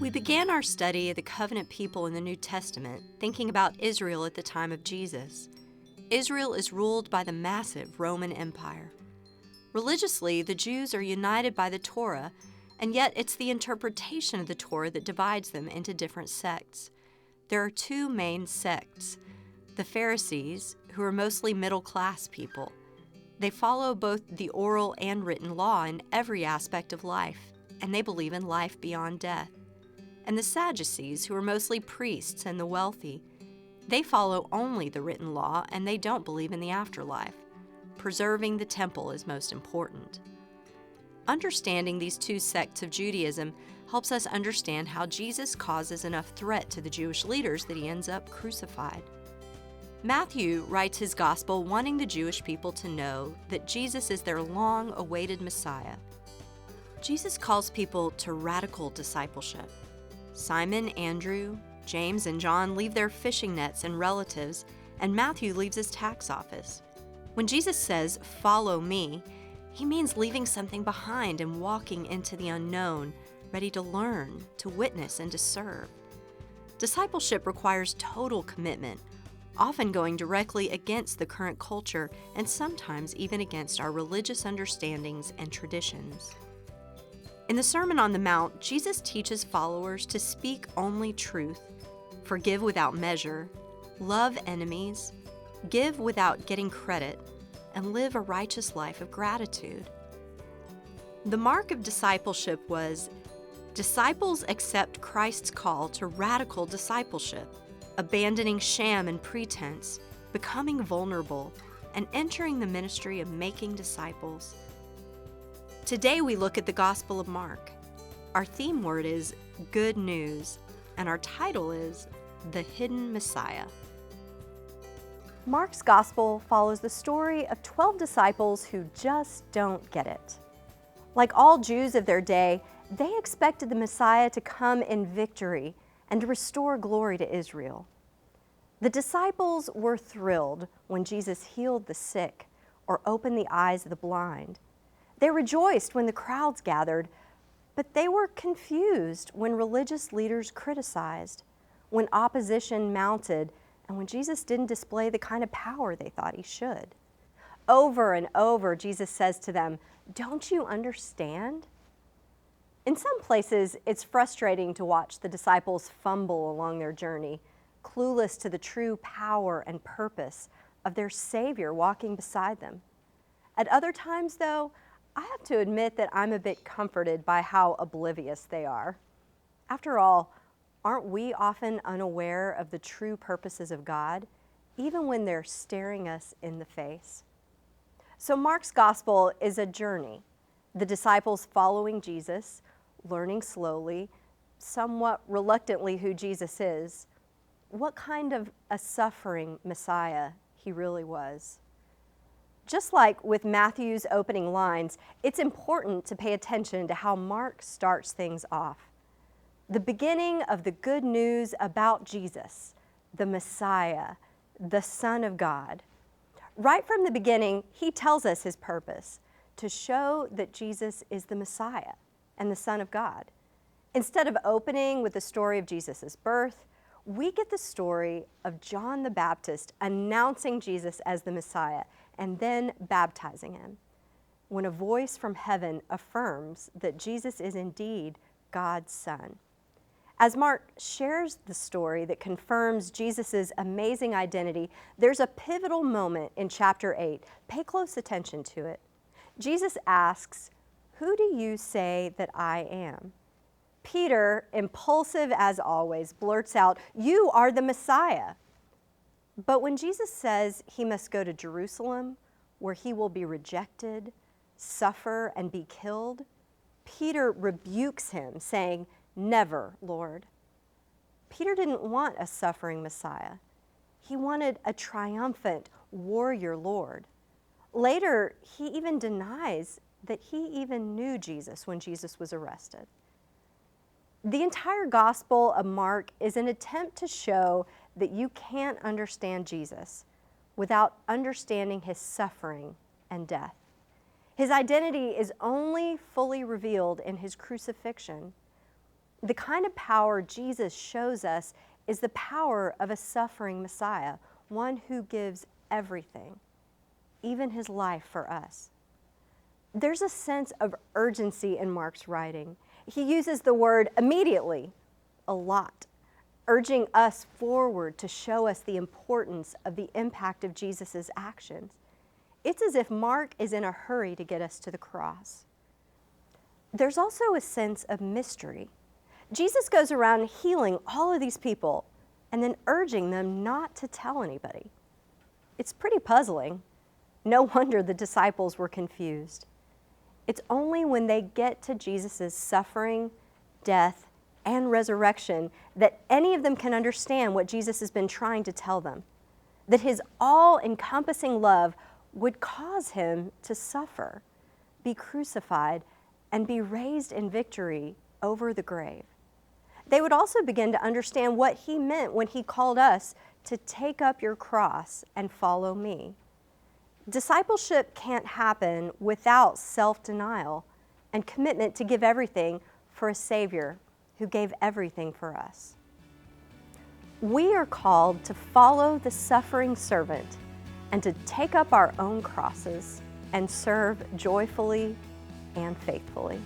We began our study of the covenant people in the New Testament thinking about Israel at the time of Jesus. Israel is ruled by the massive Roman Empire. Religiously, the Jews are united by the Torah, and yet it's the interpretation of the Torah that divides them into different sects. There are two main sects. The Pharisees, who are mostly middle-class people. They follow both the oral and written law in every aspect of life, and they believe in life beyond death. And the Sadducees, who are mostly priests and the wealthy. They follow only the written law, and they don't believe in the afterlife. Preserving the temple is most important. Understanding these two sects of Judaism helps us understand how Jesus causes enough threat to the Jewish leaders that he ends up crucified. Matthew writes his gospel wanting the Jewish people to know that Jesus is their long-awaited Messiah. Jesus calls people to radical discipleship. Simon, Andrew, James, and John leave their fishing nets and relatives, and Matthew leaves his tax office. When Jesus says, "Follow me," he means leaving something behind and walking into the unknown, ready to learn, to witness, and to serve. Discipleship requires total commitment, often going directly against the current culture and sometimes even against our religious understandings and traditions. In the Sermon on the Mount, Jesus teaches followers to speak only truth, forgive without measure, love enemies, give without getting credit, and live a righteous life of gratitude. The mark of discipleship was, disciples accept Christ's call to radical discipleship, abandoning sham and pretense, becoming vulnerable, and entering the ministry of making disciples. Today we look at the Gospel of Mark. Our theme word is Good News, and our title is The Hidden Messiah. Mark's Gospel follows the story of 12 disciples who just don't get it. Like all Jews of their day, they expected the Messiah to come in victory and to restore glory to Israel. The disciples were thrilled when Jesus healed the sick or opened the eyes of the blind. They rejoiced when the crowds gathered, but they were confused when religious leaders criticized, when opposition mounted, and when Jesus didn't display the kind of power they thought he should. Over and over, Jesus says to them, "Don't you understand?" In some places, it's frustrating to watch the disciples fumble along their journey, clueless to the true power and purpose of their Savior walking beside them. At other times, though, I have to admit that I'm a bit comforted by how oblivious they are. After all, aren't we often unaware of the true purposes of God, even when they're staring us in the face? So Mark's Gospel is a journey. The disciples following Jesus, learning slowly, somewhat reluctantly who Jesus is, what kind of a suffering Messiah he really was. Just like with Matthew's opening lines, it's important to pay attention to how Mark starts things off. The beginning of the good news about Jesus, the Messiah, the Son of God. Right from the beginning, he tells us his purpose, to show that Jesus is the Messiah and the Son of God. Instead of opening with the story of Jesus' birth, we get the story of John the Baptist announcing Jesus as the Messiah and then baptizing him, when a voice from heaven affirms that Jesus is indeed God's Son. As Mark shares the story that confirms Jesus' amazing identity, there's a pivotal moment in chapter 8. Pay close attention to it. Jesus asks, "Who do you say that I am?" Peter, impulsive as always, blurts out, "You are the Messiah." But when Jesus says he must go to Jerusalem, where he will be rejected, suffer, and be killed, Peter rebukes him, saying, "Never, Lord." Peter didn't want a suffering Messiah. He wanted a triumphant warrior Lord. Later, he even denies that he even knew Jesus when Jesus was arrested. The entire Gospel of Mark is an attempt to show that you can't understand Jesus without understanding his suffering and death. His identity is only fully revealed in his crucifixion. The kind of power Jesus shows us is the power of a suffering Messiah, one who gives everything, even his life for us. There's a sense of urgency in Mark's writing. He uses the word immediately a lot, urging us forward to show us the importance of the impact of Jesus' actions. It's as if Mark is in a hurry to get us to the cross. There's also a sense of mystery. Jesus goes around healing all of these people and then urging them not to tell anybody. It's pretty puzzling. No wonder the disciples were confused. It's only when they get to Jesus' suffering, death, and resurrection that any of them can understand what Jesus has been trying to tell them, that his all-encompassing love would cause him to suffer, be crucified, and be raised in victory over the grave. They would also begin to understand what he meant when he called us to take up your cross and follow me. Discipleship can't happen without self-denial and commitment to give everything for a Savior who gave everything for us. We are called to follow the suffering servant and to take up our own crosses and serve joyfully and faithfully.